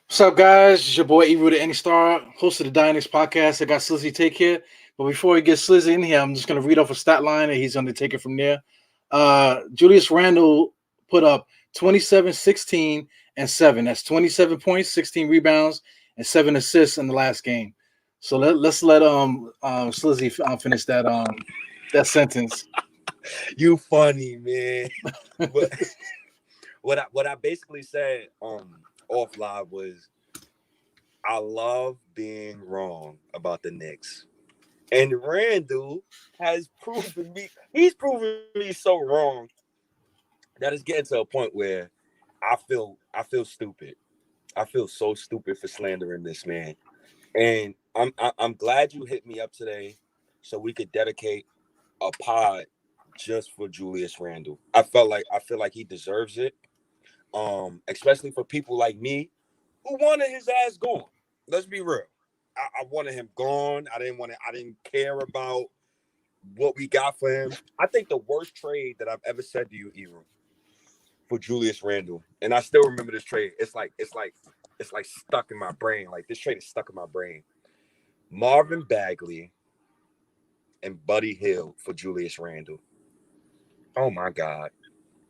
What's up, guys? It's your boy Ebro the Any Star, host of the DiehardKnicks Podcast. I got Slizzy Take here. But before we get Slizzy in here, I'm just going to read off a stat line and he's going to take it from there. Julius Randle put up 27, 16, and 7. That's 27 points, 16 rebounds, and 7 assists in the last game. So let's let Slizzy finish that sentence. You funny, man. But what I basically said off live was I love being wrong about the Knicks. And Randall has proven me, he's proven me so wrong that it's getting to a point where I feel stupid. I feel so stupid for slandering this man. And I'm glad you hit me up today so we could dedicate a pod just for Julius Randle. I feel like he deserves it. Especially for people like me who wanted his ass gone. Let's be real. I wanted him gone. I didn't care about what we got for him. I think the worst trade that I've ever said to you, Ebro, for Julius Randle, and I still remember this trade. It's like stuck in my brain. Like this trade is stuck in my brain. Marvin Bagley and Buddy Hield for Julius Randle. Oh my God.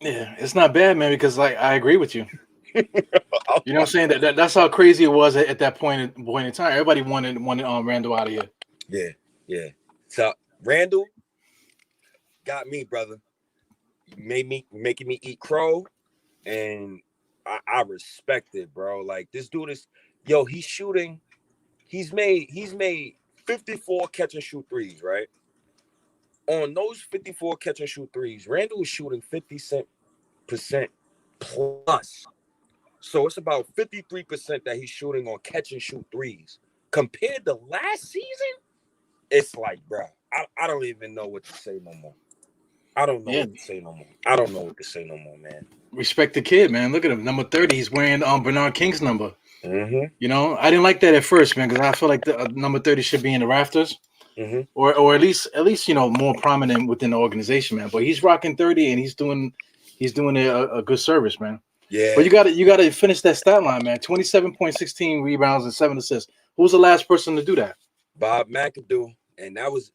Yeah, it's not bad, man, because like I agree with you. You know what I'm saying? That's how crazy it was at that point in time. Everybody wanted Randall out of here. Yeah. So Randall got me, brother. Making me eat crow, and I respect it, bro. Like this dude is, he's shooting. He's made 54 catch and shoot threes, right? On those 54 catch and shoot threes, Randall is shooting 50% plus. So it's about 53% that he's shooting on catch and shoot threes. Compared to last season, it's like, bro, I don't even know what to say no more. I don't know what to say no more, man. Respect the kid, man. Look at him, number 30. He's wearing Bernard King's number. Mm-hmm. You know, I didn't like that at first, man, because I feel like the number 30 should be in the rafters, or at least more prominent within the organization, man. But he's rocking 30, and he's doing a good service, man. Yeah. But you gotta finish that stat line, man. 27.16 rebounds and 7 assists. Who was the last person to do that? Bob McAdoo, and that was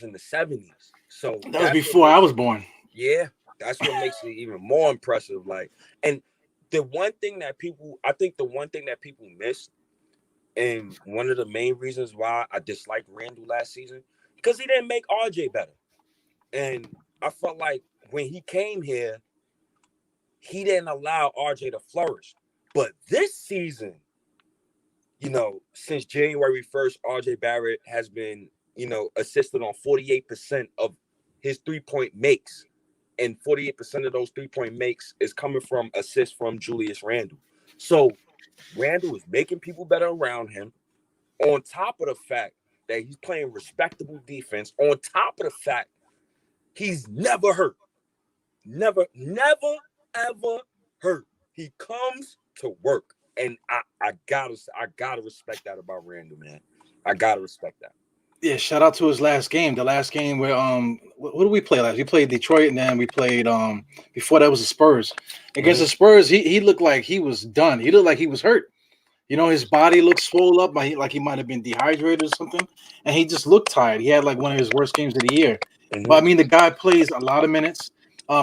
in the 70s. So that was before I was born. Yeah, that's what makes it even more impressive. Like, and the one thing that people missed, and one of the main reasons why I disliked Randall last season, because he didn't make RJ better. And I felt like when he came here, he didn't allow RJ to flourish. But this season, since January 1st, RJ Barrett has been, assisted on 48% of his 3-point makes. And 48% of those 3-point makes is coming from assists from Julius Randle. So Randle is making people better around him, on top of the fact that he's playing respectable defense, on top of the fact he's never hurt. Never, ever hurt. He comes to work. And I gotta respect that about Randle, man. I gotta respect that. Yeah, shout out to his last game. The last game where what did we play last? We played Detroit, and then we played before that was the Spurs. Against the Spurs, he looked like he was done. He looked like he was hurt. His body looked swole up, like he might have been dehydrated or something, and he just looked tired. He had like one of his worst games of the year. But I mean, the guy plays a lot of minutes.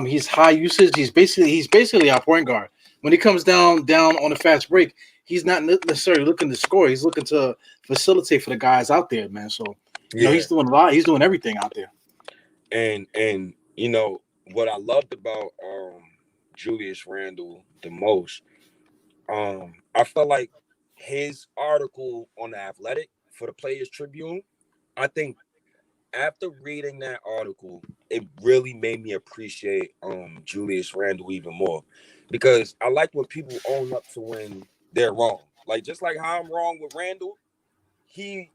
He's high usage. He's basically our point guard. When he comes down on a fast break, he's not necessarily looking to score. He's looking to facilitate for the guys out there, man. So he's doing a lot. He's doing everything out there. And what I loved about Julius Randle the most, I felt like his article on the Athletic for the Players Tribune, I think after reading that article, it really made me appreciate Julius Randle even more, because I like when people own up to when they're wrong. Like, just like how I'm wrong with Randle, he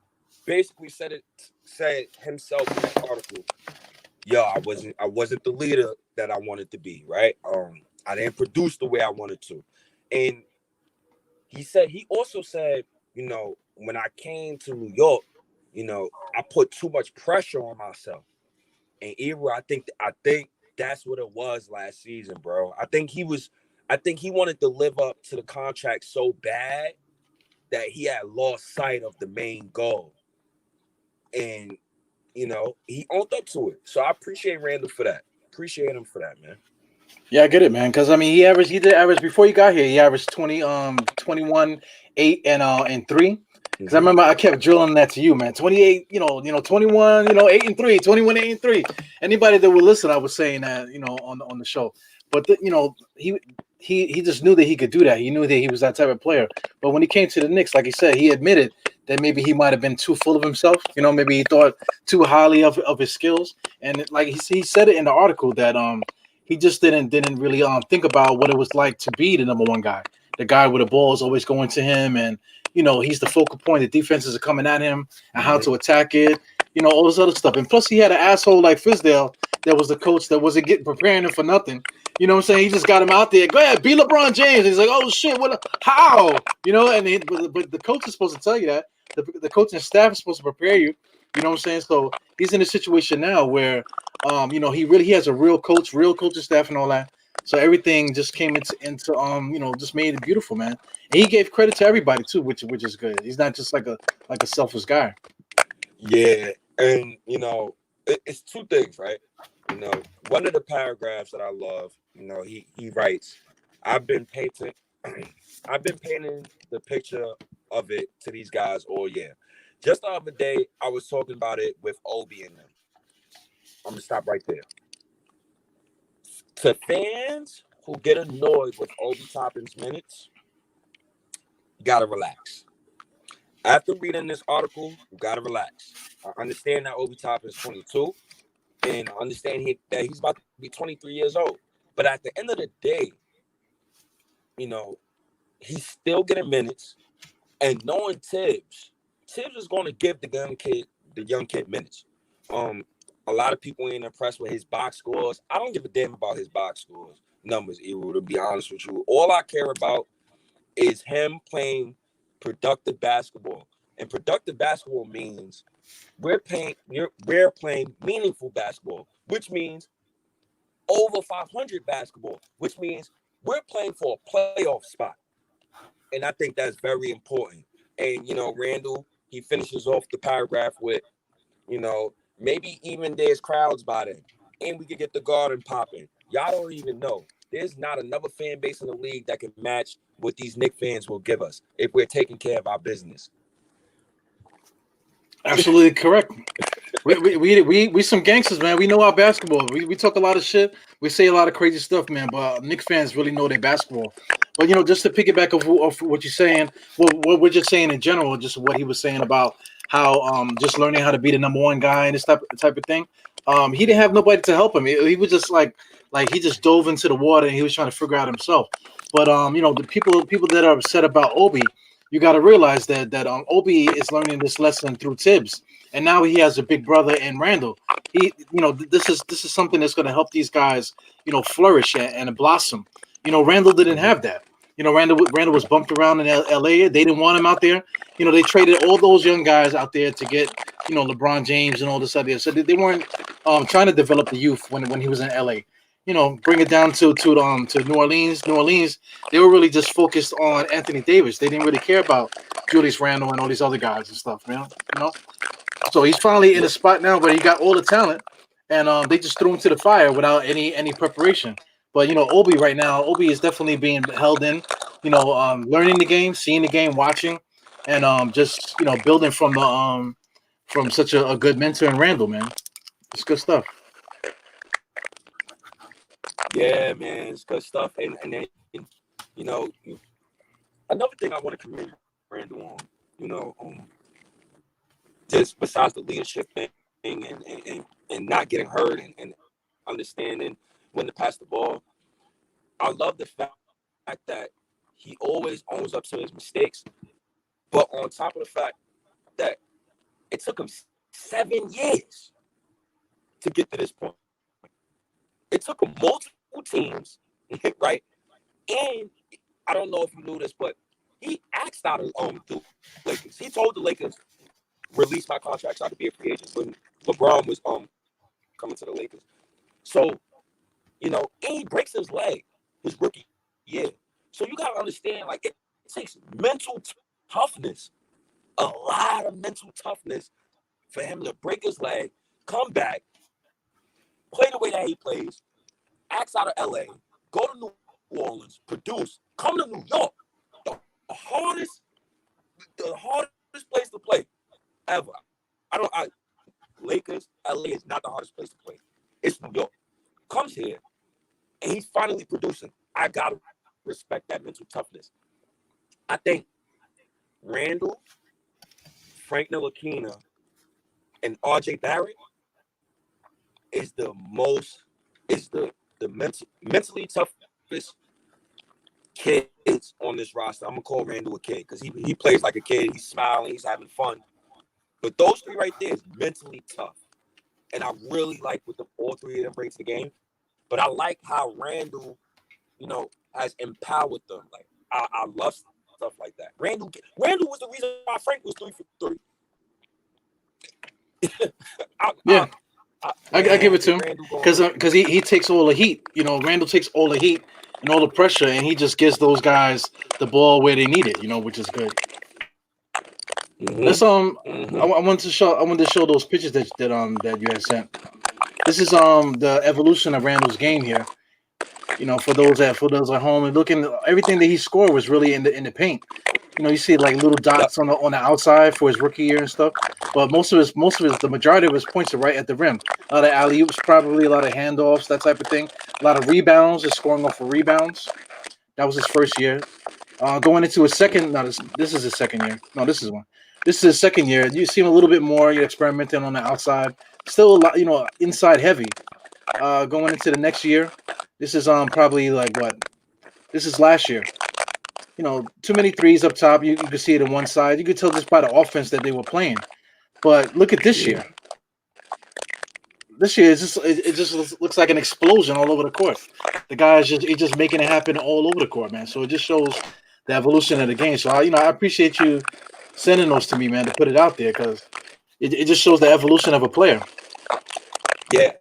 basically said himself in that article. I wasn't the leader that I wanted to be, right? I didn't produce the way I wanted to. And he also said, when I came to New York, I put too much pressure on myself. And Ebro, I think that's what it was last season, bro. I think I think he wanted to live up to the contract so bad that he had lost sight of the main goal. And, you know, he owned up to it. So I appreciate Randle for that. Appreciate him for that, man. Yeah, I get it, man. Because I mean, he did average before he got here. He averaged 21, 8, and 3. Because I remember I kept drilling that to you, man. 28, 21, 8 and 3, 21, 8 and 3. Anybody that would listen, I was saying that, on the show. But he just knew that he could do that. He knew that he was that type of player. But when he came to the Knicks, like he said, he admitted that maybe he might have been too full of himself. Maybe he thought too highly of his skills. And like he said it in the article that he just didn't really think about what it was like to be the number one guy. The guy with the ball is always going to him, and he's the focal point. The defenses are coming at him and how to attack it. All this other stuff. And plus, he had an asshole like Fizdale that was the coach that wasn't preparing him for nothing. You know what I'm saying? He just got him out there. Go ahead, be LeBron James. He's like, oh shit, how? But the coach is supposed to tell you that. The coaching staff is supposed to prepare you. You know what I'm saying? So he's in a situation now where, he has a real coaching staff and all that. So everything just came into just made it beautiful, man. And he gave credit to everybody too, which is good. He's not just like a selfish guy. Yeah, and it's two things, right? One of the paragraphs that I love, he writes, I've been painting the picture of it to these guys all year. Just the other day, I was talking about it with Obi and them. I'm gonna stop right there. To fans who get annoyed with Obi Toppin's minutes, you gotta relax. After reading this article, you gotta relax. I understand that Obi Toppin is 22, and I understand that he's about to be 23 years old. But at the end of the day, he's still getting minutes, and knowing Tibbs is going to give the young kid minutes. A lot of people ain't impressed with his box scores. I don't give a damn about his box scores numbers, Eru, to be honest with you. All I care about is him playing productive basketball. And productive basketball means we're playing meaningful basketball, which means over 500 basketball, which means we're playing for a playoff spot. And I think that's very important. And, Randle, he finishes off the paragraph with, maybe even there's crowds by then, and we could get the garden popping. Y'all don't even know. There's not another fan base in the league that can match what these Knicks fans will give us if we're taking care of our business. Absolutely correct. We some gangsters, man. We know our basketball. We talk a lot of shit. We say a lot of crazy stuff, man. But Knicks fans really know their basketball. But just to piggyback of what you're saying, what we're just saying in general, just what he was saying about how just learning how to be the number one guy and this type of thing. He didn't have nobody to help him. He was just like he just dove into the water and he was trying to figure out himself. But the people that are upset about Obi, you got to realize that Obi is learning this lesson through Tibbs, and now he has a big brother in Randle. This is something that's going to help these guys, flourish and blossom. Randle didn't have that. Randle was bumped around in LA. They didn't want him out there. They traded all those young guys out there to get, LeBron James and all this other. So they weren't trying to develop the youth when he was in LA. Bring it down to New Orleans. New Orleans, they were really just focused on Anthony Davis. They didn't really care about Julius Randle and all these other guys and stuff, man. So he's finally in a spot now where he got all the talent, and they just threw him to the fire without any preparation. But Obi right now, Obi is definitely being held in. Learning the game, seeing the game, watching, and just building from such a good mentor in Randle, man. It's good stuff. Yeah, man, it's good stuff. And then, another thing I want to commend Randle on, just besides the leadership thing and not getting hurt and understanding when to pass the ball, I love the fact that he always owns up to his mistakes. But on top of the fact that it took him 7 years to get to this point. It took him multiple teams, right? And I don't know if you knew this, but he asked out of the Lakers. He told the Lakers, release my contract so I could be a free agent when LeBron was coming to the Lakers. So, and he breaks his leg his rookie Yeah. So you gotta understand, like, it takes mental toughness, a lot of mental toughness for him to break his leg, come back, play the way that he plays, act out of LA, go to New Orleans, produce, come to New York, the hardest place to play ever. Lakers, LA is not the hardest place to play. It's New York. Comes here, and he's finally producing. I gotta respect that mental toughness. I think Randle, Frank Ntilikina, and RJ Barrett is the mentally toughest kids on this roster. I'm gonna call Randle a kid because he plays like a kid. He's smiling, he's having fun. But those three right there is mentally tough. And I really like what all three of them bring to the game. But I like how Randle, has empowered them. Like, I love stuff like that. Randle was the reason why Frank was 3 for 3. I give it to him because he takes all the heat. Randle takes all the heat and all the pressure, and he just gives those guys the ball where they need it. Which is good. Mm-hmm. Let's I wanted to show those pictures that you had sent. This is the evolution of Randle's game here. For those at home and looking, everything that he scored was really in the paint. You see like little dots on the outside for his rookie year and stuff. But the majority of his points are right at the rim. A lot of alley-oops, probably a lot of handoffs, that type of thing. A lot of rebounds, just scoring off of rebounds. That was his first year. Going into his second, this is his second year. No, this is one. This is his second year. You see him a little bit more. You're experimenting on the outside. Still a lot, inside heavy. Going into the next year, this is probably like what? This is last year. Too many threes up top. You could see it on one side. You could tell just by the offense that they were playing. But look at this year. This year, it just looks like an explosion all over the court. The guy just making it happen all over the court, man. So it just shows the evolution of the game. So I appreciate you sending those to me, man, to put it out there because it just shows the evolution of a player. Yeah,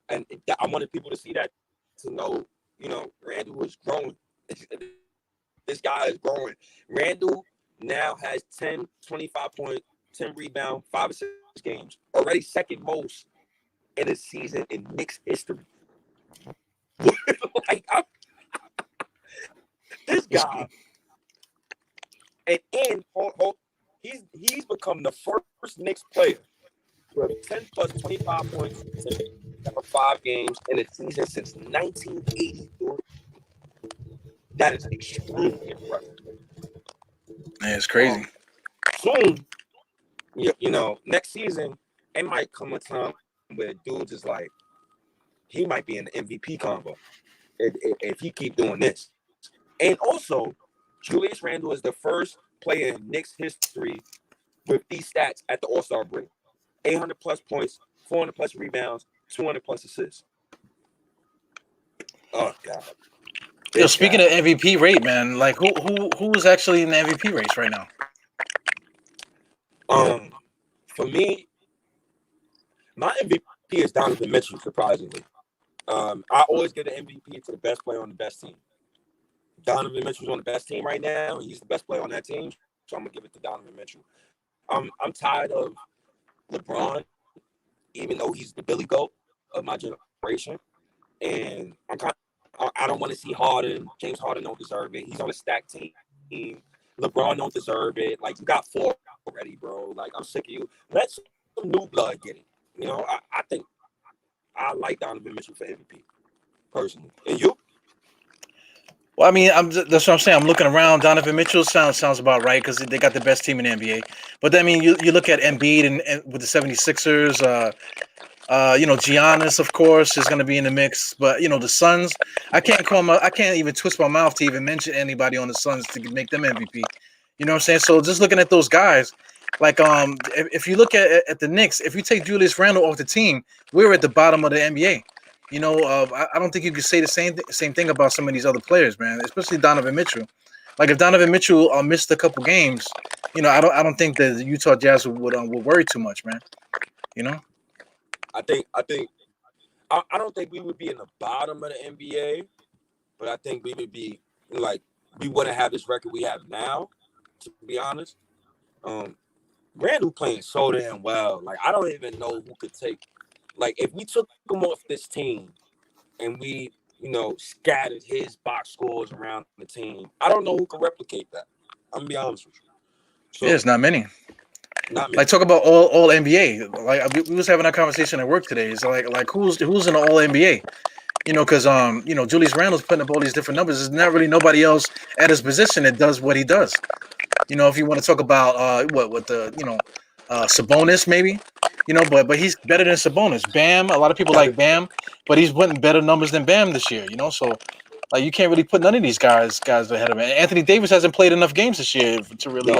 and I wanted people to see that, to know, Randle was growing. This guy is growing. Randle now has 10, 25 points, 10 rebounds, 5 or 6 games. Already second most in a season in Knicks history. This guy, and he's become the first Knicks player to have 10 plus 25 points for 5 games in a season since 1983. That is extremely impressive. Man, it's crazy. Soon, next season, it might come a time where dudes is like, he might be in the MVP combo if he keep doing this. And also, Julius Randle is the first player in Knicks history with these stats at the All-Star break: 800 plus points, 400 plus rebounds, 200 plus assists. Oh God. Speaking of MVP rate, man, like who is actually in the MVP race right now? For me, my MVP is Donovan Mitchell, surprisingly. I always give the MVP to the best player on the best team. Donovan Mitchell's on the best team right now. He's the best player on that team, so I'm gonna give it to Donovan Mitchell. I'm tired of LeBron, even though he's the Billy Goat of my generation, and I don't want to see Harden. James Harden don't deserve it. He's on a stacked team. LeBron don't deserve it. Like, you got 4 already, bro. Like, I'm sick of you. Let some new blood get it. I think I like Donovan Mitchell for MVP, personally. And you? Well, I mean, that's what I'm saying. I'm looking around. Donovan Mitchell sounds about right because they got the best team in the NBA. But I mean, you look at Embiid and with the 76ers. Giannis, of course, is going to be in the mix. But the Suns, I can't even twist my mouth to even mention anybody on the Suns to make them MVP. You know what I'm saying? So just looking at those guys, like if you look at the Knicks, if you take Julius Randle off the team, we're at the bottom of the NBA. I don't think you could say the same thing about some of these other players, man. Especially Donovan Mitchell. Like if Donovan Mitchell missed a couple games, I don't think that the Utah Jazz would worry too much, man. I don't think we would be in the bottom of the NBA, but I think we would be like we wouldn't have this record we have now. To be honest, Randle playing so damn well. Like I don't even know who could take. Like if we took him off this team and we, scattered his box scores around the team, I don't know who can replicate that. I'm gonna be honest with you. So, Yeah, it's not many. Not many. Like talk about all NBA. Like we was having that conversation at work today. It's like who's in the all NBA? Because Julius Randle's putting up all these different numbers. There's not really nobody else at his position that does what he does. If you want to talk about Sabonis maybe, but he's better than Sabonis. Bam, a lot of people like Bam, but he's putting better numbers than Bam this year. So like you can't really put none of these guys ahead of him. And Anthony Davis hasn't played enough games this year to really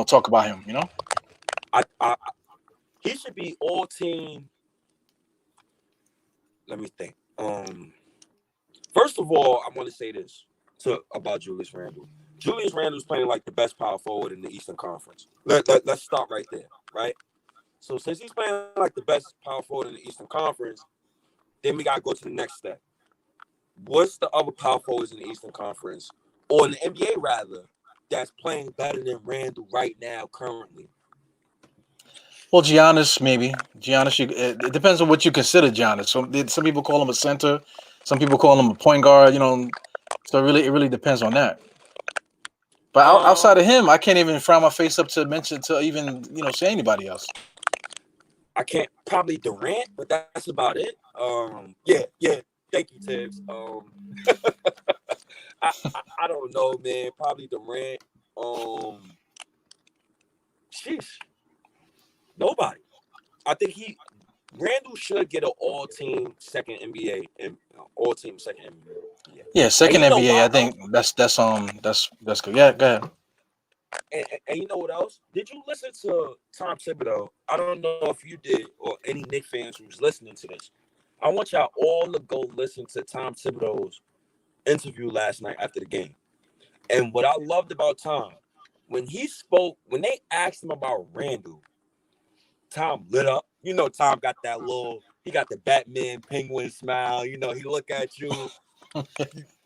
talk about him. I he should be all team. Let me think. First of all, I want to say this about Julius Randle. Julius Randle is playing like the best power forward in the Eastern Conference. Let's start right there, right? So since he's playing like the best power forward in the Eastern Conference, then we got to go to the next step. What's the other power forwards in the Eastern Conference, or in the NBA rather, that's playing better than Randle right now currently? Well, Giannis maybe. Giannis, it depends on what you consider Giannis. Some people call him a center, some people call him a point guard. So it really depends on that. But outside of him, I can't even frown my face up to even say anybody else. I can't, probably Durant, but that's about it. Yeah. Thank you, Tibbs. I don't know, man. Probably Durant. Sheesh. Nobody. I think Randle should get an all-team second NBA and all-team second NBA. Yeah, second NBA. I think that's good. Yeah, go ahead. And you know what else? Did you listen to Tom Thibodeau? I don't know if you did or any Knicks fans who's listening to this. I want y'all all to go listen to Tom Thibodeau's interview last night after the game. And what I loved about Tom, when they asked him about Randle, Tom lit up. Tom got he got the Batman penguin smile. He look at you,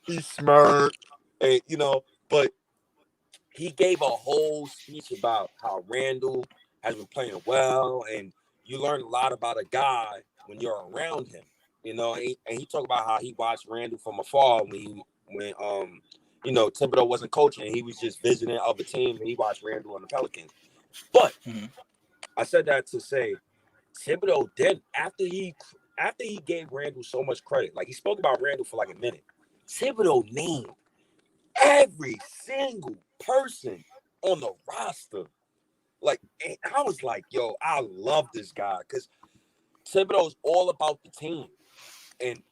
he smirked, and but he gave a whole speech about how Randle has been playing well, and you learn a lot about a guy when you're around him. And he talked about how he watched Randle from afar when Thibodeau wasn't coaching. He was just visiting other teams, and he watched Randle on the Pelicans. But I said that to say Thibodeau then after he gave Randle so much credit, like he spoke about Randle for like a minute, Thibodeau named every single person on the roster. Like, and I was like, yo, I love this guy because Thibodeau's all about the team. And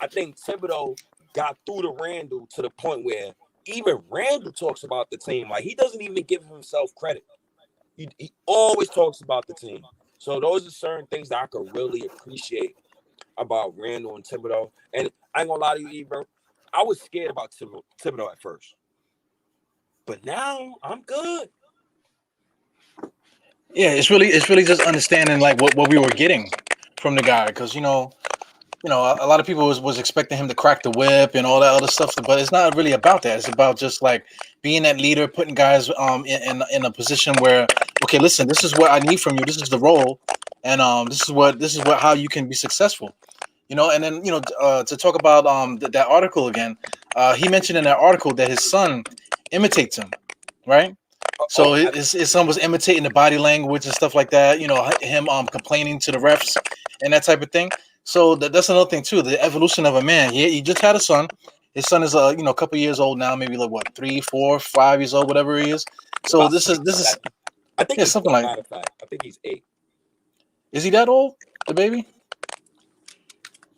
I think Thibodeau got through to Randle to the point where even Randle talks about the team. Like, he doesn't even give himself credit. He always talks about the team. So those are certain things that I could really appreciate about Randle and Thibodeau. And I ain't gonna lie to you, Ebro, I was scared about Thibodeau at first. But now I'm good. Yeah, it's really just understanding like what we were getting from the guy, because a lot of people was expecting him to crack the whip and all that other stuff, but it's not really about that. It's about just like being that leader, putting guys in a position where, okay, listen, this is what I need from you. This is the role, and this is what how you can be successful. And then to talk about that article again, he mentioned in that article that his son imitates him, right? So his son was imitating the body language and stuff like that. Him complaining to the refs and that type of thing. So that's another thing too. The evolution of a man. He just had a son. His son is a couple years old now, maybe like what, 3, 4, 5 years old, whatever he is. So this is. I think he's something like that. I think he's 8. Is he that old, the baby?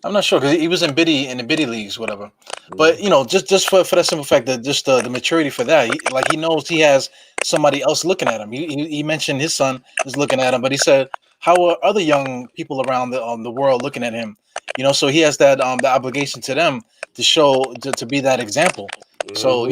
I'm not sure because he was in the biddy leagues, whatever. But just for that simple fact that just the maturity for that, he knows he has somebody else looking at him. He mentioned his son is looking at him, but he said, how are other young people around the world looking at him? So he has that the obligation to them to show to be that example. So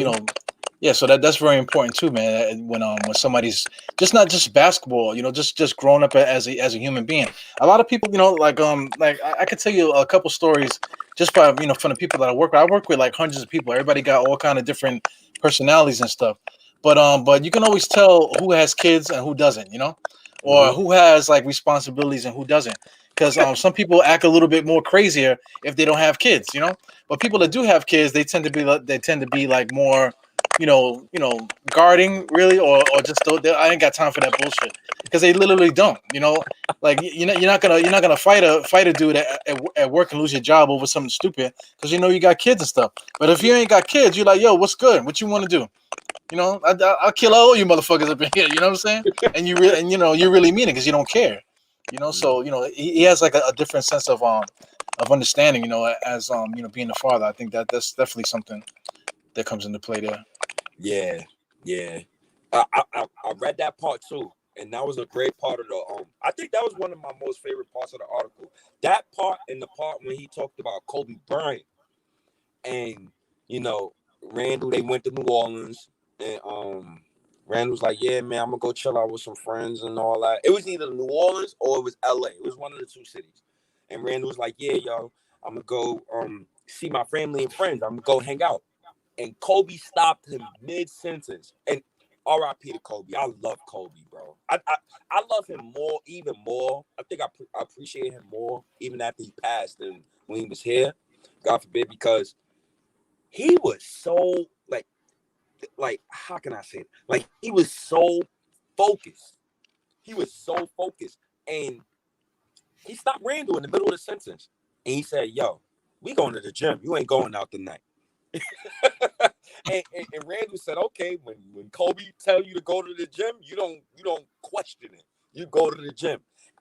Yeah, so that's very important too, man. When somebody's just not just basketball, just growing up as a human being. A lot of people, like I could tell you a couple stories just from the people that I work with. I work with like hundreds of people. Everybody got all kind of different personalities and stuff. But you can always tell who has kids and who doesn't, or Mhm. who has like responsibilities and who doesn't. Because some people act a little bit more crazier if they don't have kids. But people that do have kids, they tend to be like more guarding really, or just I ain't got time for that bullshit because they literally don't. Like you're not gonna fight a dude at work and lose your job over something stupid because you got kids and stuff. But if you ain't got kids, you're like, yo, what's good? What you want to do? I'll kill all you motherfuckers up in here. You know what I'm saying? And you really mean it because you don't care. So he has like a different sense of understanding. As being a father. I think that's definitely something that comes into play there. Yeah, yeah. I read that part too, and that was a great part of the. I think that was one of my most favorite parts of the article. That part and the part when he talked about Kobe Bryant and Randle. They went to New Orleans, and Randall was like, "Yeah, man, I'm gonna go chill out with some friends and all that." It was either New Orleans or it was LA. It was one of the two cities. And Randall was like, "Yeah, yo, I'm gonna go see my family and friends. I'm gonna go hang out." And Kobe stopped him mid sentence. And R.I.P. to Kobe. I love Kobe, bro. I love him more, even more. I think I appreciate him more even after he passed than when he was here. God forbid, because he was so like how can I say it? Like he was so focused. He was so focused, and he stopped Randall in the middle of the sentence, and he said, "Yo, we going to the gym. You ain't going out tonight." and Randall said, "Okay, when Kobe tell you to go to the gym, you don't question it. You go to the gym."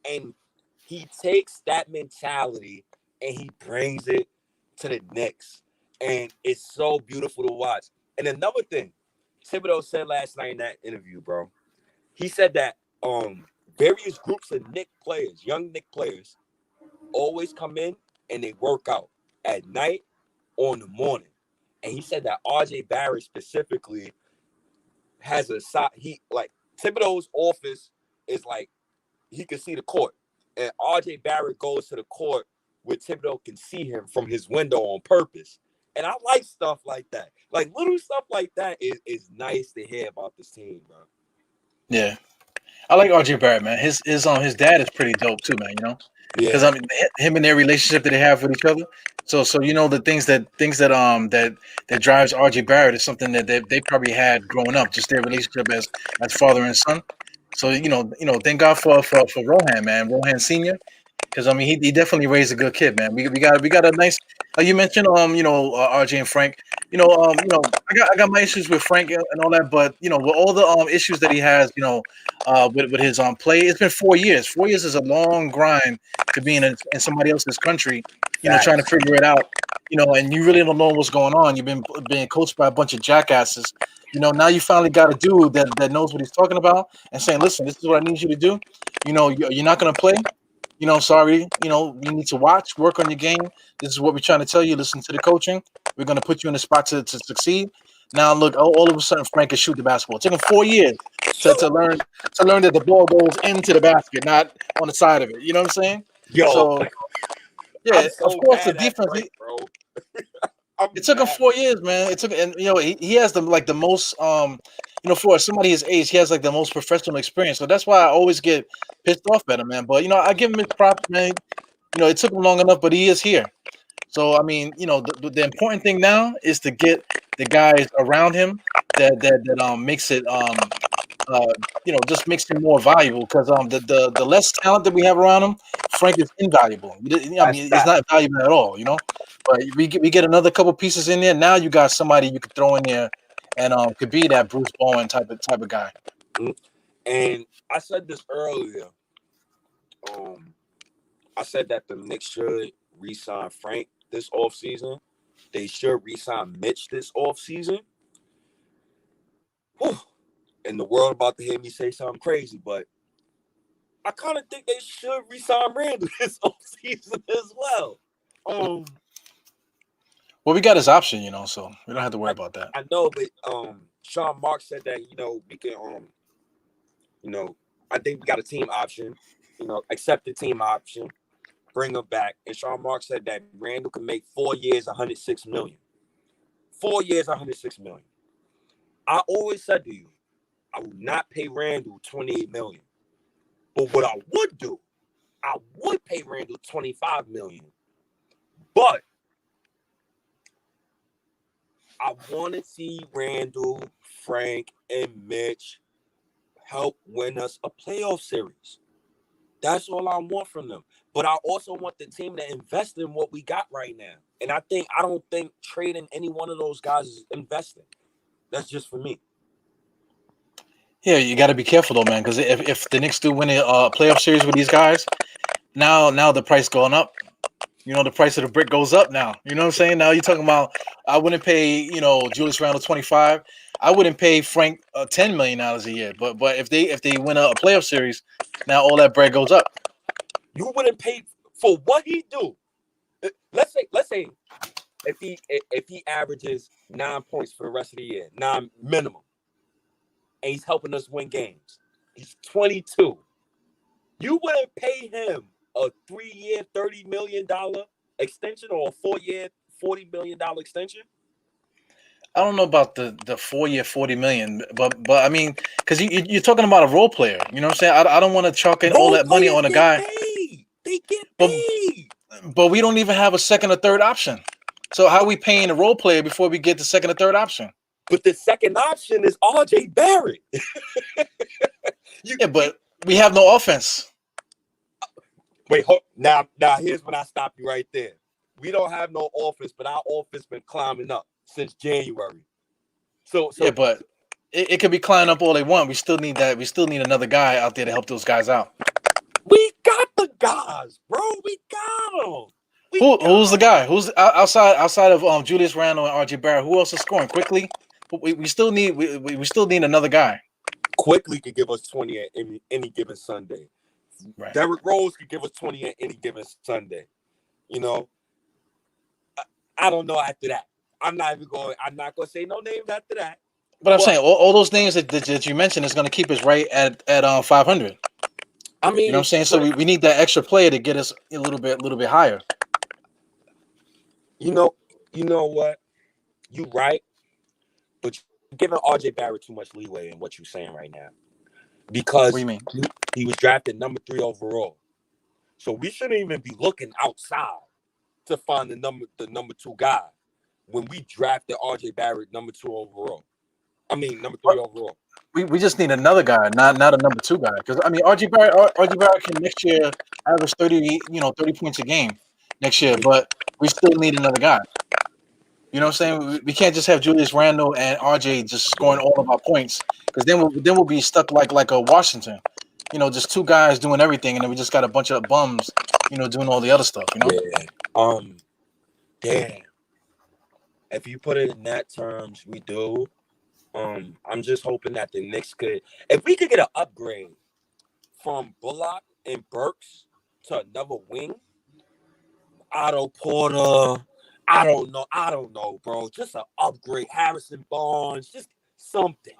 And he takes that mentality and he brings it to the Knicks, and it's so beautiful to watch. And another thing, Thibodeau said last night in that interview, bro, he said that various groups of Knick players, young Knick players, always come in and they work out at night or in the morning. And he said that RJ Barrett specifically has a side. He like Thibodeau's office is like he can see the court, and RJ Barrett goes to the court where Thibodeau can see him from his window on purpose. And I like stuff like that. Like little stuff like that is nice to hear about this team, bro. Yeah, I like RJ Barrett, man. His dad is pretty dope too, man. Because Yeah, I mean, him and their relationship that they have with each other. So the things that drives RJ Barrett is something that they probably had growing up, just their relationship as father and son. So thank God for Rohan, man, Rohan Senior. Because I mean, he definitely raised a good kid, man. We got a nice. You mentioned RJ and Frank. I got my issues with Frank and all that, but with all the issues that he has, with his play, it's been 4 years. 4 years is a long grind to be in somebody else's country, trying to facts. figure it out, and you really don't know what's going on. You've been being coached by a bunch of jackasses. Now you finally got a dude that knows what he's talking about and saying, listen, this is what I need you to do. You're not going to play. Sorry, you need to work on your game. This is what we're trying to tell you. Listen to the coaching. We're going to put you in a spot to succeed. Now, look, all of a sudden, Frank can shoot the basketball. It took him 4 years to learn that the ball goes into the basket, not on the side of it. You know what I'm saying? Yo, So, yeah, I'm of so course, the mad at defense. Frank, bro. I'm It took him mad. 4 years, man. It took, and he has the most for somebody his age, he has like the most professional experience. So that's why I always get pissed off at him, man. But I give him his props, man. It took him long enough, but he is here. So I mean, the important thing now is to get the guys around him that makes it just makes him more valuable because the less talent that we have around him, Frank is invaluable. I That's mean, he's facts. not valuable at all. But we get another couple pieces in there. Now you got somebody you could throw in there and could be that Bruce Bowen type of guy. And I said this earlier. Um, I said that the Knicks should re-sign Frank this offseason. They should re-sign Mitch this offseason. Whew. And the world about to hear me say something crazy, but I kind of think they should re-sign Randall this offseason as well. Um, Well, we got his option, so we don't have to worry I, about that. I know, but Sean Mark said that, we can, I think we got a team option, accept the team option, bring him back. And Sean Mark said that Randle can make 4 years, $106 million. 4 years, $106 million. I always said to you, I would not pay Randle $28 million. But what I would do, I would pay Randle $25 million. But I want to see Randle, Frank, and Mitch help win us a playoff series. That's all I want from them. But I also want the team to invest in what we got right now. And I don't think trading any one of those guys is investing. That's just for me. Yeah, you got to be careful though, man, because if the Knicks do win a playoff series with these guys, now the price going up. The price of the brick goes up now. You know what I'm saying? Now you're talking about I wouldn't pay Julius Randle 25. I wouldn't pay Frank $10 million a year. But if they win a playoff series, now all that bread goes up. You wouldn't pay for what he do. Let's say if he averages 9 points for the rest of the year, 9 minimum, and he's helping us win games. He's 22. You wouldn't pay him a 3-year, $30 million extension or a 4-year, $40 million extension? I don't know about the 4-year, $40 million, but I mean, because you're talking about a role player. You know what I'm saying? I don't want to chalk in all that money on a guy. They get paid. But we don't even have a second or third option. So how are we paying a role player before we get the second or third option? But the second option is RJ Barrett. Yeah, but we have no offense. Wait, now here's when I stop you right there. We don't have no offense, but our offense been climbing up since January. So yeah, but it could be climbing up all they want. We still need that. We still need another guy out there to help those guys out. We got the guys, bro. We got them. Who's the guy? Who's outside of Julius Randle and RJ Barrett? Who else is scoring quickly? We still need we still need another guy. Quickly could give us 20 at any given Sunday. Right. Derrick Rose could give us 20 at any given Sunday. I don't know after that. I'm not going to say no names after that. But I'm saying all those names that you mentioned is going to keep us right at 500. I mean, you know what I'm saying? So we need that extra player to get us a little bit higher. You know what? You right. But you're giving RJ Barrett too much leeway in what you're saying right now. Because what do you mean? He was drafted number 3 overall. So we shouldn't even be looking outside to find the number 2 guy when we drafted RJ Barrett number 2 overall. I mean number 3 overall. We just need another guy, not a number 2 guy. Because I mean RJ Barrett can next year average 30 points a game next year, but we still need another guy. You know what I'm saying? We can't just have Julius Randle and RJ just scoring all of our points, because then we'll be stuck like a Washington. Just 2 guys doing everything, and then we just got a bunch of bums, doing all the other stuff. Yeah. Damn. If you put it in that terms, we do. I'm just hoping that the Knicks if we could get an upgrade from Bullock and Burks to another wing, Otto Porter. I don't know, bro. Just an upgrade. Harrison Barnes, just something.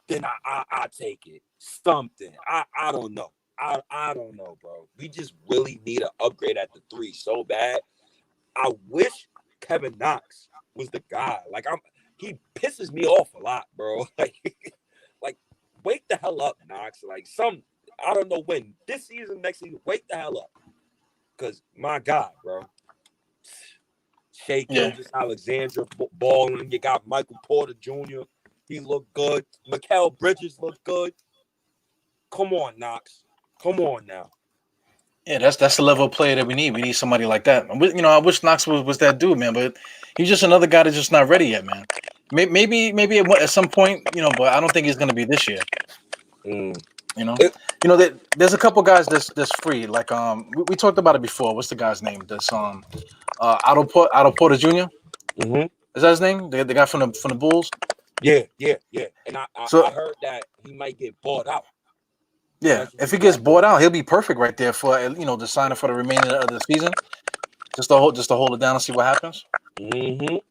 Then I take it. Something. I don't know. I don't know, bro. We just really need an upgrade at the 3 so bad. I wish Kevin Knox was the guy. He pisses me off a lot, bro. Like wake the hell up, Knox. I don't know when. This season, next season, wake the hell up. Because my God, bro. Shea Gilgeous-Alexander balling. You got Michael Porter Jr. He looked good. Mikal Bridges looked good. Come on, Knox. Come on now. Yeah, that's the level of player that we need. We need somebody like that. I wish Knox was that dude, man. But he's just another guy that's just not ready yet, man. Maybe at some point, but I don't think he's going to be this year. There's a couple guys that's free. Like we talked about it before. What's the guy's name? That's Otto Porter Jr. Mm-hmm. Is that his name? The guy from the Bulls. Yeah. And I heard that he might get bought out. Yeah, if he gets bought out, he'll be perfect right there for to sign it for the remainder of the season. Just to hold it down and see what happens. And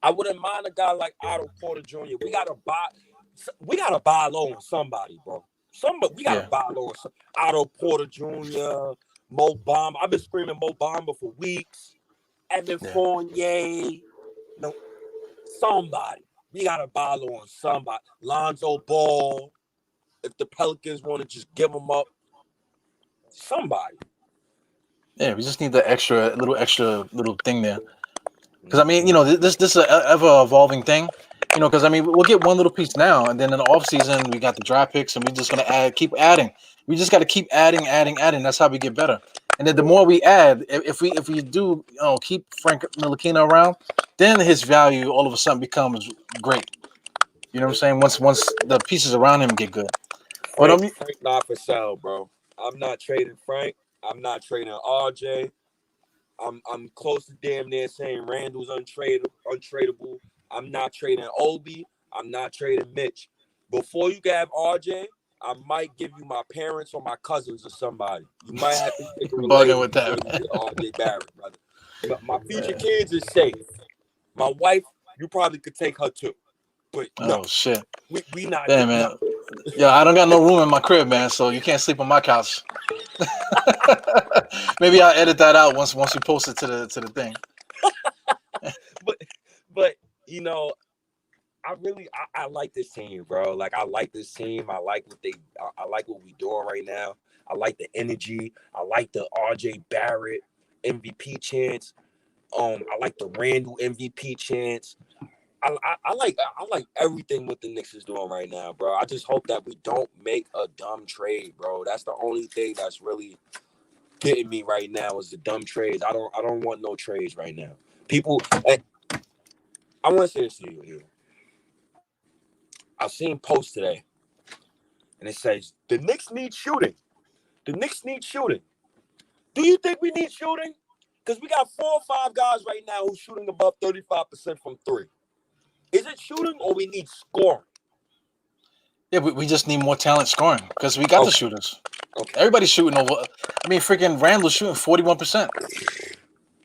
I wouldn't mind a guy like Otto Porter Jr. We gotta buy low on somebody, bro. We gotta buy low on Otto Porter Jr., Mo Bamba. I've been screaming Mo Bamba for weeks. Evan Fournier. No, somebody. We gotta buy low on somebody. Lonzo Ball. If the Pelicans want to just give him up, somebody. Yeah, we just need the extra little thing there. Because I mean, this is an ever evolving thing. Because I mean, we'll get one little piece now, and then in the off season we got the draft picks, and we're just gonna keep adding. We just got to keep adding. That's how we get better. And then the more we add, if we do, keep Frank Ntilikina around, then his value all of a sudden becomes great. You know what I'm saying? Once the pieces around him get good. Frank not for sale, bro. I'm not trading Frank. I'm not trading RJ. I'm close to damn near saying Randle's untradeable. I'm not trading Obi. I'm not trading Mitch. Before you can have RJ, I might give you my parents or my cousins or somebody. You might have to take a bugging with that, RJ Barrett, brother. My future kids is safe. My wife, you probably could take her too. But no, shit. We not. Damn, man. Yeah, I don't got no room in my crib, man, so you can't sleep on my couch. Maybe I'll edit that out once you post it to the thing. but I like this team, bro. Like I like this team. I like what we doing right now. I like the energy. I like the RJ Barrett MVP chance. I like the Randle MVP chance. I like everything what the Knicks is doing right now, bro. I just hope that we don't make a dumb trade, bro. That's the only thing that's really getting me right now is the dumb trades. I don't want no trades right now. People, I want to say this to you here. I've seen posts today, and it says the Knicks need shooting. The Knicks need shooting. Do you think we need shooting? Because we got 4 or 5 guys right now who's shooting above 35% from 3. Is it shooting or we need scoring? Yeah, we just need more talent scoring because we got the shooters. Okay. Everybody's shooting over. I mean, freaking Randle's shooting 41%.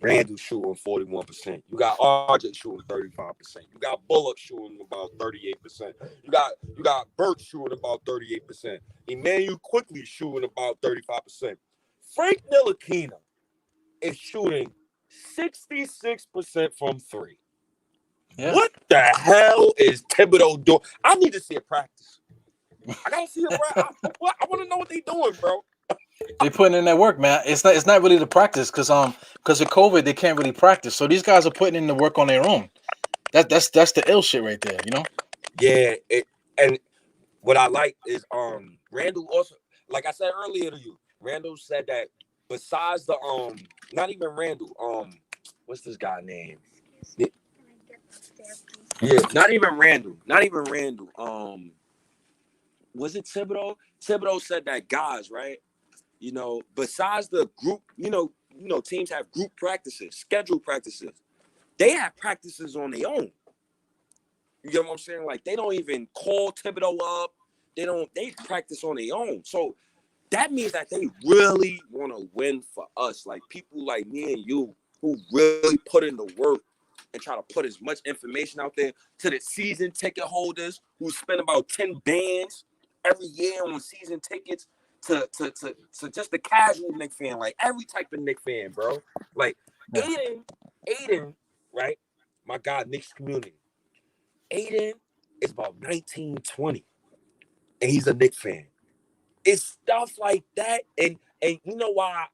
Randle's shooting 41%. You got RJ shooting 35%. You got Bullock shooting about 38%. You got Burt shooting about 38%. Emmanuel Quickly shooting about 35%. Frank Ntilikina is shooting 66% from 3. Yeah. What the hell is Thibodeau doing? I need to see a practice. I gotta see a practice. I want to know what they doing, bro. They putting in that work, man. It's not really the practice because of COVID they can't really practice. So these guys are putting in the work on their own. That's the ill shit right there, Yeah, and what I like is Randle also, like I said earlier to you, Randle said that besides the not even Randle, what's this guy name? Yeah, not even Randle. Was it Thibodeau? Thibodeau said that guys, right? Besides the group, teams have group practices, scheduled practices. They have practices on their own. You get what I'm saying? Like they don't even call Thibodeau up. They practice on their own. So that means that they really want to win for us. Like people like me and you who really put in the work and try to put as much information out there to the season ticket holders who spend about 10 bands every year on season tickets to just the casual Knick fan, like every type of Knick fan, bro. Like Aiden, right? My God, Knicks community. Aiden is about 19, 20, and he's a Knick fan. It's stuff like that, and you know why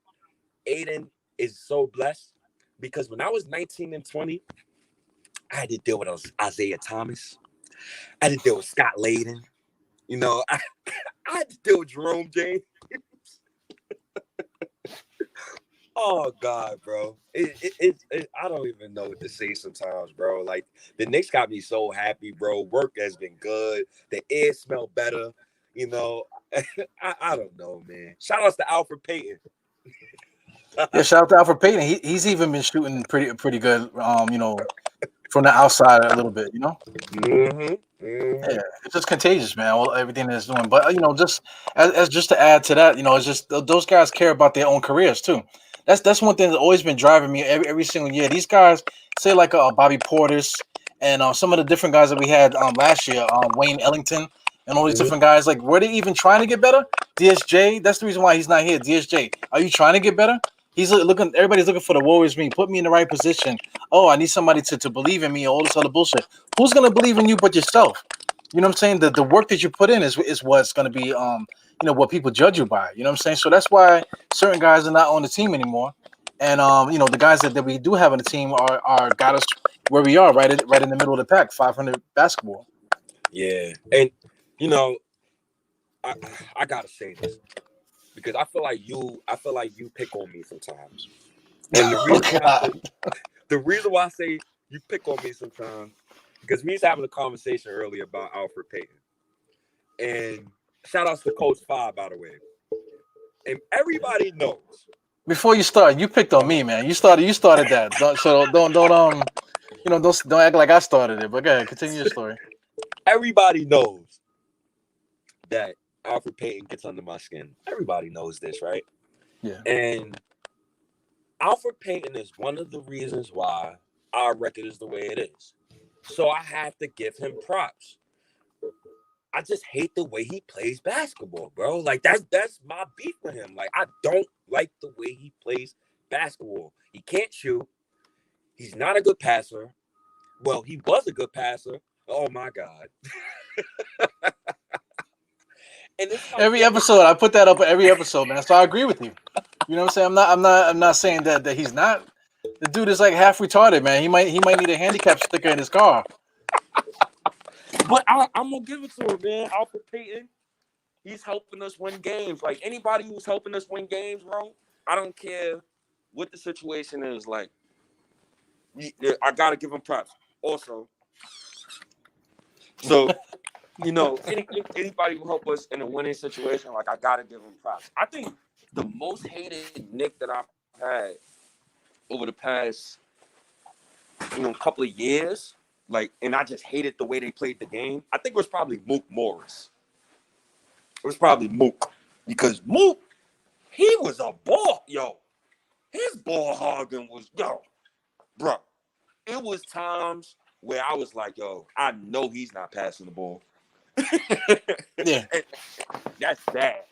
Aiden is so blessed? Because when I was 19 and 20, I had to deal with Isaiah Thomas. I had to deal with Scott Layden. I had to deal with Jerome James. Oh God, bro. I don't even know what to say sometimes, bro. Like the Knicks got me so happy, bro. Work has been good. The air smell better. I don't know, man. Shout outs to Alfred Payton. Yeah, shout out to Alfred Payton. He's even been shooting pretty good. From the outside a little bit. Mm-hmm. Yeah, it's just contagious, man. Everything that's doing, but just as just to add to that, it's just those guys care about their own careers too. That's one thing that's always been driving me every single year. These guys say like Bobby Portis and some of the different guys that we had last year, Wayne Ellington and all these different guys, like, were they even trying to get better? DSJ, that's the reason why he's not here. DSJ, are you trying to get better? He's looking. Everybody's looking for the Warriors. Me, put me in the right position. Oh, I need somebody to believe in me. All this other bullshit. Who's gonna believe in you but yourself? You know what I'm saying? The work that you put in is what's gonna be what people judge you by. You know what I'm saying? So that's why certain guys are not on the team anymore. And the guys that we do have on the team are got us where we are, right in the middle of the pack, 500 basketball. Yeah, and I gotta say this because I feel like you pick on me sometimes. And the reason why I say you pick on me sometimes because we was having a conversation earlier about Alfred Payton, and shout outs to Coach 5, by the way. And everybody knows. Before you start, you picked on me, man. You started that. Don't act like I started it. But go ahead, continue your story. Everybody knows that Alfred Payton gets under my skin. Everybody knows this, right? Yeah. And Alfred Payton is one of the reasons why our record is the way it is. So I have to give him props. I just hate the way he plays basketball, bro. Like that's my beef with him. Like I don't like the way he plays basketball. He can't shoot. He's not a good passer. Well, he was a good passer. Oh my God. And every episode, I put that up every episode, man. So I agree with you. You know what I'm saying? I'm not saying that he's not. The dude is like half retarded, man. He might need a handicap sticker in his car. But I'm gonna give it to him, man. Alfred Payton, he's helping us win games. Like anybody who's helping us win games, bro. I don't care what the situation is. Like, I gotta give him props. Also, so anybody who help us in a winning situation, like I gotta give him props. I think the most hated Knick that I've had over the past, couple of years. Like, and I just hated the way they played the game. I think it was probably Mook Morris. It was probably Mook. Because Mook, he was a ball, his ball hogging was, bro. It was times where I was like, I know he's not passing the ball. Yeah. That's bad.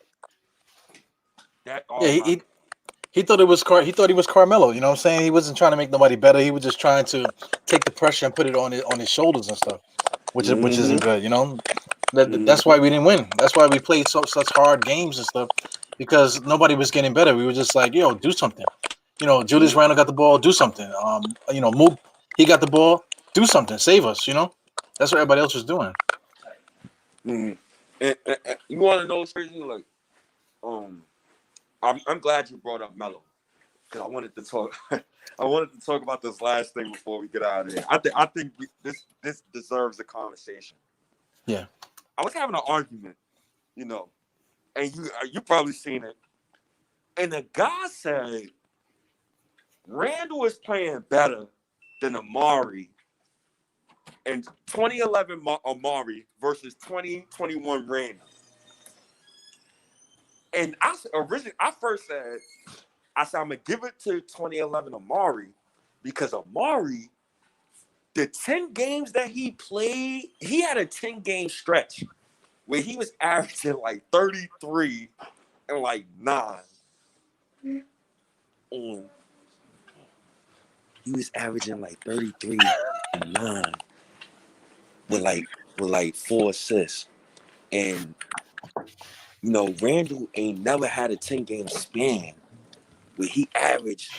He thought he thought he was Carmelo, you know what I'm saying? He wasn't trying to make nobody better. He was just trying to take the pressure and put it on his shoulders and stuff, which isn't good, That's why we didn't win. That's why we played such hard games and stuff, because nobody was getting better. We were just like, do something. Julius Randle got the ball, do something. Mook, he got the ball, do something, save us. That's what everybody else was doing. Mm-hmm. And you want to know what's crazy? Like, I'm glad you brought up Melo because I wanted to talk. I wanted to talk about this last thing before we get out of here. I think this deserves a conversation. Yeah, I was having an argument, and you probably seen it. And the guy said Randle is playing better than Amari, and 2011 Amari versus 2021 Randle. And I first said, I'm gonna give it to 2011 Amari because Amari, the 10 games that he played, he had a 10-game stretch where he was averaging like 33 and like 9. And he was averaging like 33 and 9 with like 4 assists. And Randle ain't never had a 10-game span where he averaged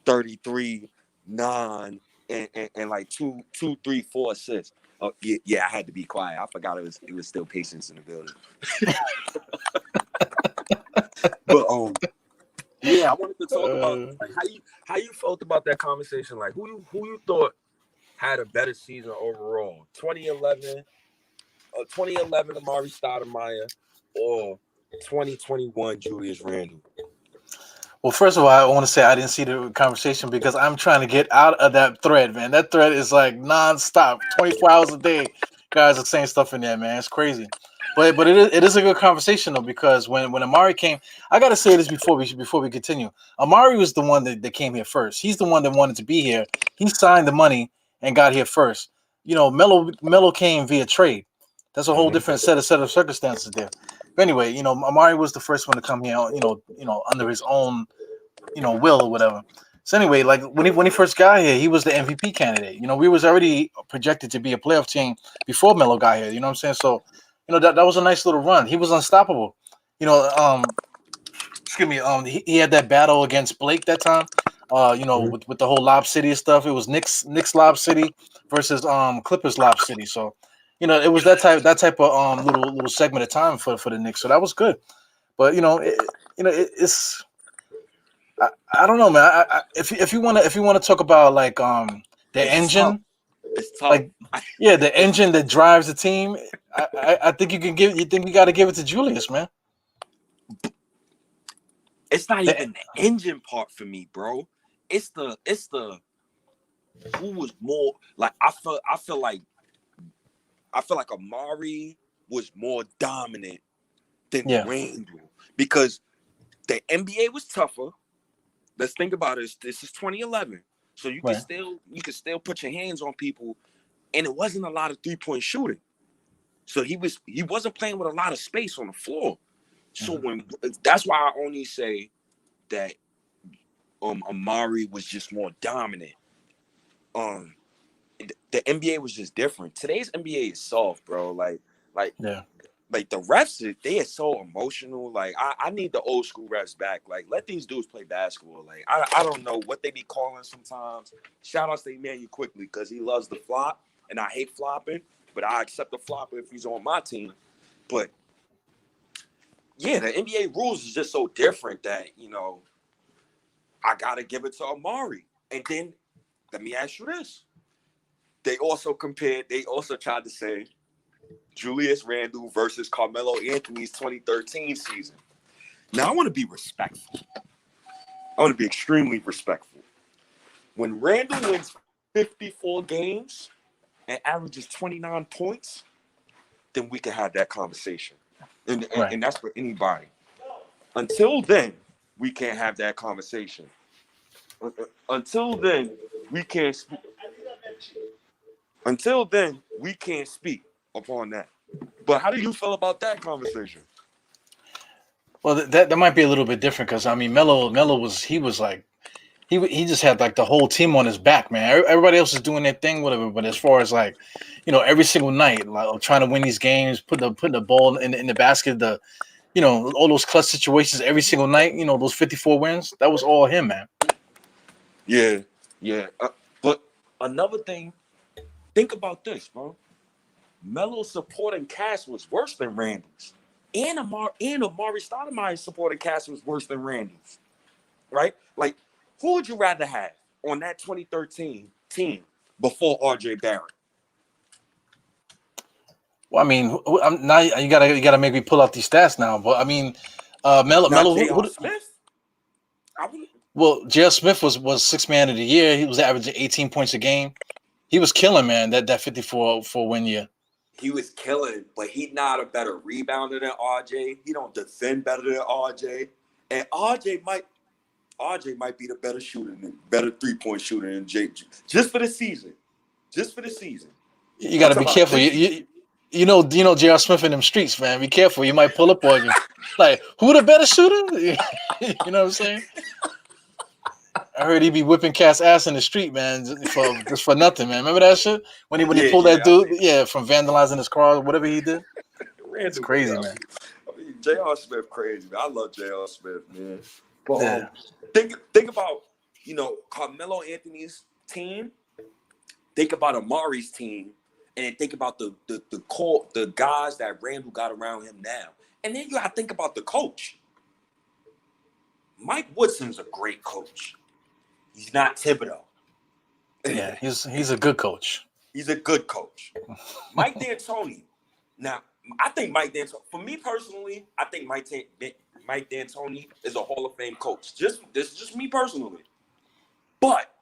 33, 9, and like 2, 3, 4 assists. Oh, yeah, I had to be quiet. I forgot it was still patience in the building. But I wanted to talk about like how you felt about that conversation. Like who you thought had a better season overall? 2011 Amari Stoudemire or 2021 Julius Randle? Well, first of all, I want to say I didn't see the conversation because I'm trying to get out of that thread, man. That thread is like nonstop, 24 hours a day. Guys are saying stuff in there, man. It's crazy. But it is a good conversation though, because when Amari came, I gotta say this before we continue. Amari was the one that came here first. He's the one that wanted to be here. He signed the money and got here first. Melo came via trade. That's a whole different set of circumstances there. But anyway, Amari was the first one to come here, under his own, will or whatever. So anyway, like when he first got here, he was the MVP candidate. We was already projected to be a playoff team before Melo got here. You know what I'm saying? So, that was a nice little run. He was unstoppable. Excuse me. He had that battle against Blake that time. With the whole Lob City stuff. It was Knicks Lob City versus Clippers Lob City. So, it was that type of little segment of time for the Knicks. So that was good. But it's I don't know, man. If you want to talk about like the engine, it's tough. Like the engine that drives the team. I think you think we got to give it to Julius, man. It's not even the engine part for me, bro. It's the who was more like I feel like Amari was more dominant than Randle because the NBA was tougher. Let's think about it. This is 2011, so you can still put your hands on people, and it wasn't a lot of 3-point shooting. So he wasn't playing with a lot of space on the floor. So that's why I only say that Amari was just more dominant. The NBA was just different. Today's NBA is soft, bro. Like the refs, they are so emotional. Like I need the old school refs back. Like let these dudes play basketball. Like I don't know what they be calling sometimes. Shout out to Emmanuel quickly because he loves the flop, and I hate flopping, but I accept the flopper if he's on my team. But yeah, the NBA rules is just so different that I gotta give it to Amari. And then let me ask you this. They also tried to say Julius Randle versus Carmelo Anthony's 2013 season. Now, I want to be respectful. I want to be extremely respectful. When Randle wins 54 games and averages 29 points, then we can have that conversation. And that's for anybody. Until then, we can't have that conversation. Until then, we can't speak. Until then, we can't speak upon that. But how do you feel about that conversation? Well, that might be a little bit different because I mean, Melo was like he just had like the whole team on his back, man. Everybody else is doing their thing, whatever. But as far as like, every single night, like trying to win these games, putting the ball in the basket, all those clutch situations every single night, those 54 wins, that was all him, man. Yeah. But another thing, think about this, bro. Melo's supporting cast was worse than Randle's. And Amari Stoudemire's supporting cast was worse than Randle's. Right? Like, who would you rather have on that 2013 team before RJ Barrett? Well, I mean, now you gotta make me pull out these stats now. But I mean, Melo. Smith? Well, J.R. Smith was sixth man of the year. He was averaging 18 points a game. He was killing, man. That 54 win year. He was killing, but he's not a better rebounder than RJ. He don't defend better than RJ. And RJ might be the better shooter, better 3-point shooter than J. Just for the season. You got to be careful. You know J.R. Smith in them streets, man. Be careful. He might pull up on you. Like, who the better shooter? You know what I'm saying? I heard he be whipping Cat's ass in the street, man, just for nothing, man. Remember that shit? When he pulled that dude, from vandalizing his car or whatever he did? It's crazy, man. I mean, J.R. Smith crazy, man. I love J.R. Smith, man. But think about, Carmelo Anthony's team. Think about Amari's team. And then think about the guys that Randle got around him now. And then you got to think about the coach. Mike Woodson's a great coach. He's not Thibodeau. Yeah, he's a good coach. He's a good coach. Mike D'Antoni. Now, I think Mike D'Antoni, for me personally, I think Mike D'Antoni is a Hall of Fame coach. This is just me personally. But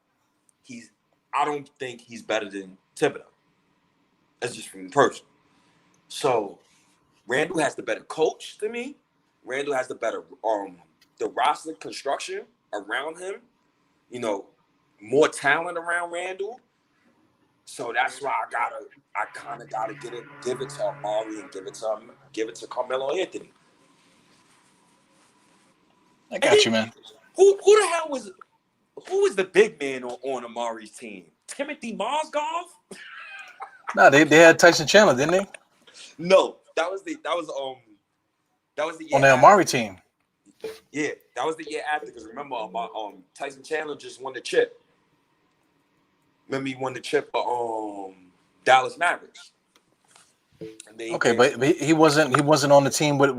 I don't think he's better than Thibodeau. That's just for me personally. So, Randle has the better coach to me. Randle has the better the roster construction around him. More talent around Randle. So that's why I kind of gotta give it to Amari and give it to Carmelo Anthony. I got you, man. Who the hell was the big man on Amari's team? Timothy Mozgov? No, they had Tyson Chandler, didn't they? No, that was the year on the Amari team. Yeah, that was the year after. Because remember, Tyson Chandler just won the chip. Remember, he won the chip for Dallas Mavericks. Okay, but he wasn't on the team with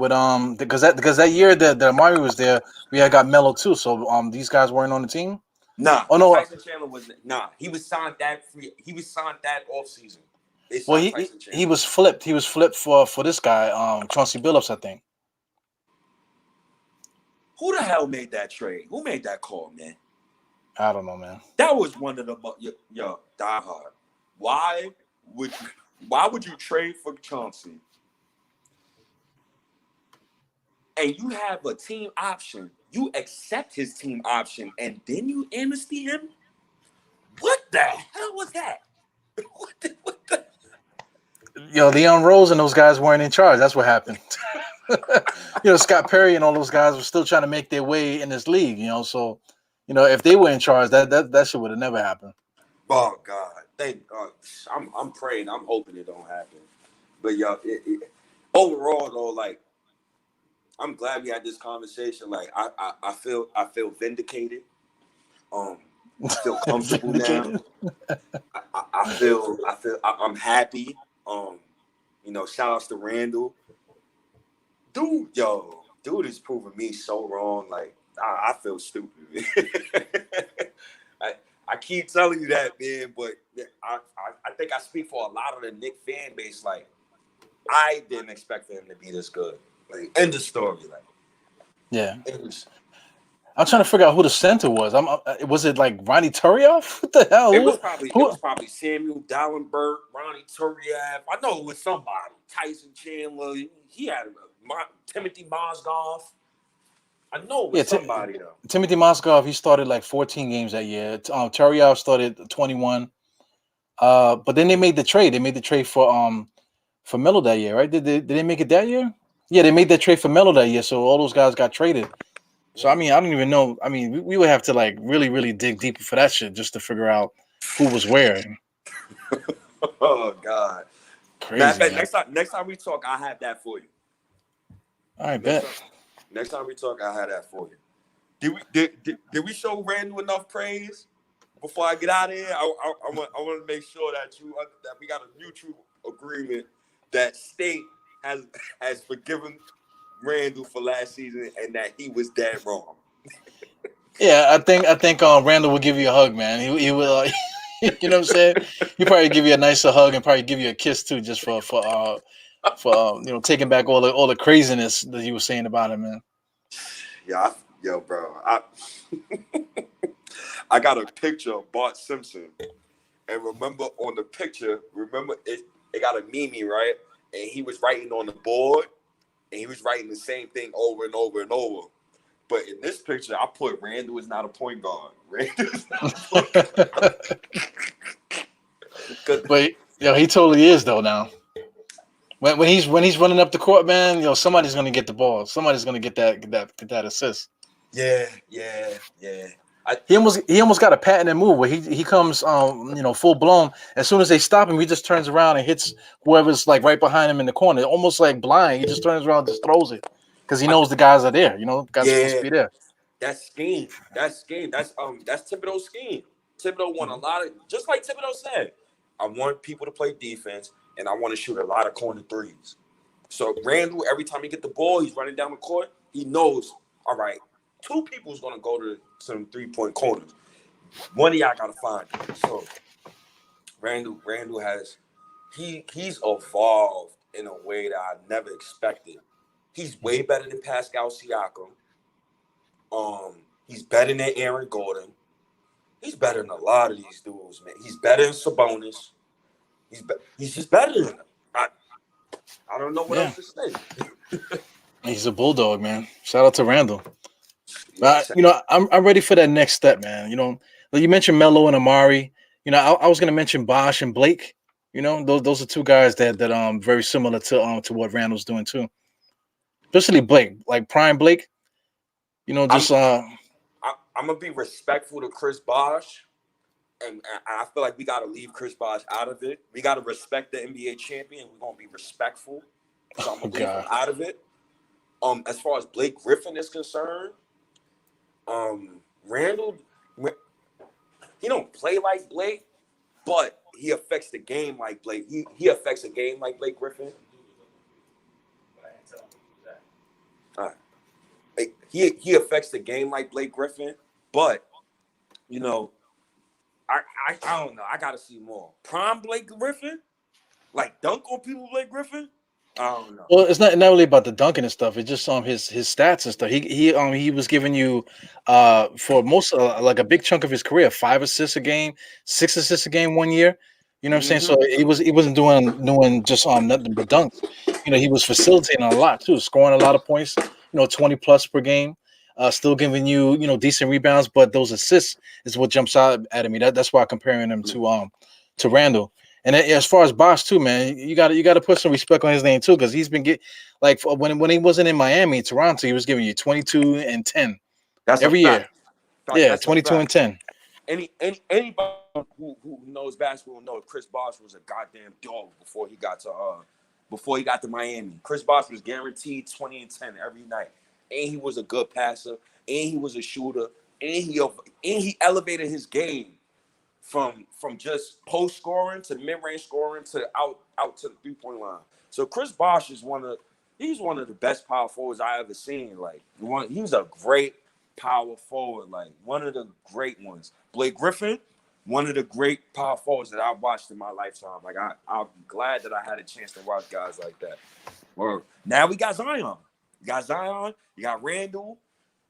because that year that Amari was there, we had got Melo too. So these guys weren't on the team. Nah, oh no, Tyson Chandler was He was signed that off season. Well, he was flipped. He was flipped for this guy, Chauncey Billups, I think. Who the hell made that trade? Who made that call, man? I don't know, man. That was one of the diehard. Why would you trade for Chauncey? And you have a team option. You accept his team option, and then you amnesty him? What the hell was that? What the? Leon Rose and those guys weren't in charge. That's what happened. Scott Perry and all those guys were still trying to make their way in this league. So, if they were in charge, that shit would have never happened. Oh God, thank God. I'm praying. I'm hoping it don't happen. But overall though, like, I'm glad we had this conversation. Like, I feel vindicated. I feel comfortable now. I feel I'm happy. Shout outs to Randle. Dude is proving me so wrong. Like, I feel stupid. I keep telling you that, man, but I think I speak for a lot of the Knick fan base. Like, I didn't expect him to be this good. Like, end of story. Like, yeah. I'm trying to figure out who the center was. Was it like Ronnie Turioff? What the hell? It was probably Samuel Dallenberg, Ronnie Turioff. I know it was somebody. Tyson Chandler. He had Timothy Mozgov. I know it was somebody though. Timothy Mozgov, he started like 14 games that year. Turioff started 21. But then they made the trade. They made the trade for Melo that year, right? Did they make it that year? Yeah, they made that trade for Melo that year. So all those guys got traded. So, I don't even know. We would have to like really, really dig deeper for that shit just to figure out who was where. Oh God. Crazy. Next time we talk, I'll have that for you. All right, bet. Next time we talk, I'll have that for you. Did we show Randle enough praise before I get out of here? I want to make sure that we got a mutual agreement that State has forgiven Randle for last season and that he was dead wrong. Yeah, I think Randle will give you a hug, man. He will. You know what I'm saying? He'll probably give you a nicer hug and probably give you a kiss too, just for taking back all the craziness that you were saying about him, man. Yeah, bro. I got a picture of Bart Simpson, and remember on the picture, it got a meme, right? And he was writing on the board, and he was writing the same thing over and over and over. But in this picture, I put Randle is not a point guard. Randle is not a point guard. But he totally is though now. When he's running up the court, man, somebody's gonna get the ball. Somebody's gonna get that assist. Yeah. He almost got a patented move where he comes full blown. As soon as they stop him, he just turns around and hits whoever's like right behind him in the corner. Almost like blind. He just turns around and just throws it. Because he knows the guys are there, the guys are supposed to be there. That's scheme. That's Thibodeau's scheme. Thibodeau won a lot of, just like Thibodeau said, I want people to play defense and I want to shoot a lot of corner threes. So Randle, every time he get the ball, he's running down the court. He knows, all right, two people's gonna go to some 3-point corners. One of y'all gotta find it. So Randle he's evolved in a way that I never expected. He's way better than Pascal Siakam. He's better than Aaron Gordon. He's better than a lot of these dudes, man. He's better than Sabonis. He's just better than them. I don't know what else to say. He's a bulldog, man. Shout out to Randle. I'm ready for that next step, man. You mentioned Melo and Amari. I was gonna mention Bosh and Blake. Those are two guys that very similar to what Randle's doing too. Especially Blake, like prime Blake. Just I'm gonna be respectful to Chris Bosh, and I feel like we gotta leave Chris Bosh out of it. We gotta respect the NBA champion. We're gonna be respectful, so I'm gonna leave him out of it. As far as Blake Griffin is concerned, Randle, he don't play like Blake, but he affects the game like Blake. He affects a game like Blake Griffin. All right. He affects the game like Blake Griffin, but I don't know. I gotta see more. Prime Blake Griffin, like dunk on people, Blake Griffin. I don't know. Well, it's not really about the dunking and stuff. It's just his stats and stuff. He was giving you for most like a big chunk of his career 5 assists a game, 6 assists a game 1 year. You know what I'm saying? So he wasn't doing just nothing but dunks. He was facilitating a lot too, scoring a lot of points. 20 plus per game. Still giving you decent rebounds, but those assists is what jumps out at me. That's why I'm comparing him to Randle. And as far as Bosh too, man, you got to put some respect on his name too, because he's been when he wasn't in Miami, Toronto, he was giving you 22 and 10 every year. Yeah, 22 and 10. Anybody who knows basketball knows Chris Bosh was a goddamn dog before he got to Miami. Chris Bosh was guaranteed 20 and 10 every night, and he was a good passer, and he was a shooter, and he elevated his game from just post scoring to mid range scoring to out to the 3-point line. So Chris Bosh is one of the best power forwards I ever seen. He's a great power forward, like one of the great ones. Blake Griffin, one of the great power forwards that I've watched in my lifetime. Like I'm glad that I had a chance to watch guys like that. Well, now we got Zion. You got Zion. You got Randle.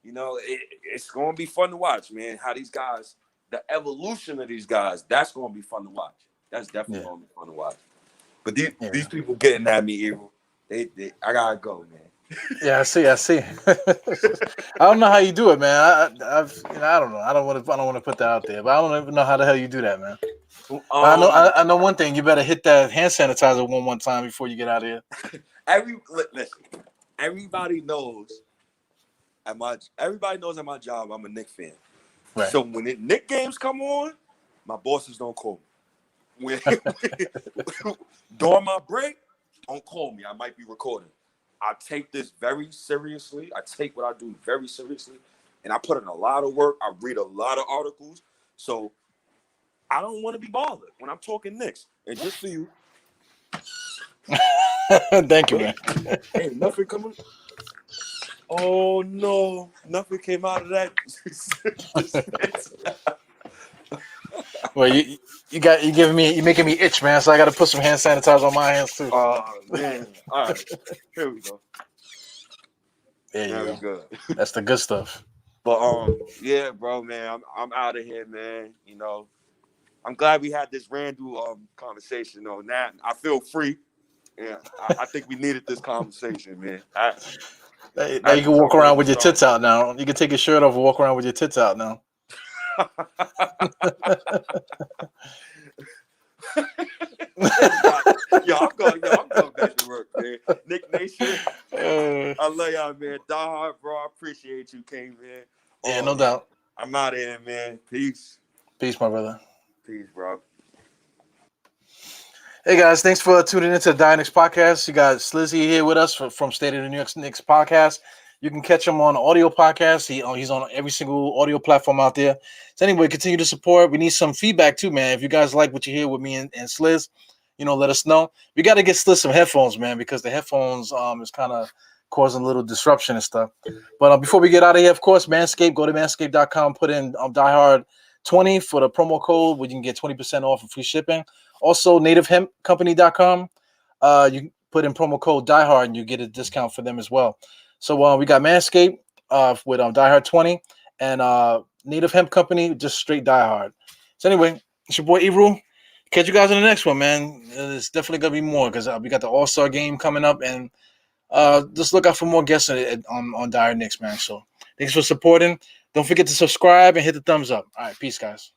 It's gonna be fun to watch, man. How these guys. The evolution of these guys, that's going to be fun to watch. That's definitely going to be fun to watch. But these people getting at me, Evil, I got to go, man. Yeah, I see. I don't know how you do it, man. I don't know. I don't want to put that out there, but I don't even know how the hell you do that, man. I know one thing. You better hit that hand sanitizer one time before you get out of here. Listen, everybody knows at my job, I'm a Knicks fan. Right. So when Knick games come on, my bosses don't call me. During my break, don't call me. I might be recording. I take this very seriously. I take what I do very seriously, and I put in a lot of work. I read a lot of articles, so I don't want to be bothered when I'm talking Knicks. And just for you, thank you, man. Hey, nothing coming. Oh no, nothing came out of that. Well, you're making me itch, man. So I got to put some hand sanitizer on my hands too. Oh man! All right, here we go. There you go. That's the good stuff. But yeah, bro, man, I'm out of here, man. I'm glad we had this Randle conversation. Now I feel free. Yeah, I think we needed this conversation, man. Now you can walk around with your tits out now. You can take your shirt off and walk around with your tits out now. I'm going back to work, man. Knick Nation, I love y'all, man. Diehard, bro. I appreciate you came, man. Yeah, no doubt. I'm out of here, man. Peace. Peace, my brother. Peace, bro. Hey guys, thanks for tuning into the DiehardKnicks Podcast. You got Slizzy here with us from State of the New York Knicks Podcast. You can catch him on audio podcast. He's on every single audio platform out there. So anyway, continue to support. We need some feedback too, man. If you guys like what you hear with me and Sliz, let us know. We got to get Sliz some headphones, man, because the headphones is kind of causing a little disruption and stuff. But before we get out of here, of course, Manscaped, go to manscaped.com, put in DiehardKnicks20 for the promo code where you can get 20% off and free shipping. Also, nativehempcompany.com. You can put in promo code DiehardKnicks and you get a discount for them as well. So we got Manscaped with DiehardKnicks20 and Native Hemp Company, just straight diehard. So anyway, it's your boy Ebru. Catch you guys in the next one, man. There's definitely going to be more because we got the All-Star game coming up, and just look out for more guests on DiehardKnicks, man. So thanks for supporting. Don't forget to subscribe and hit the thumbs up. All right, peace, guys.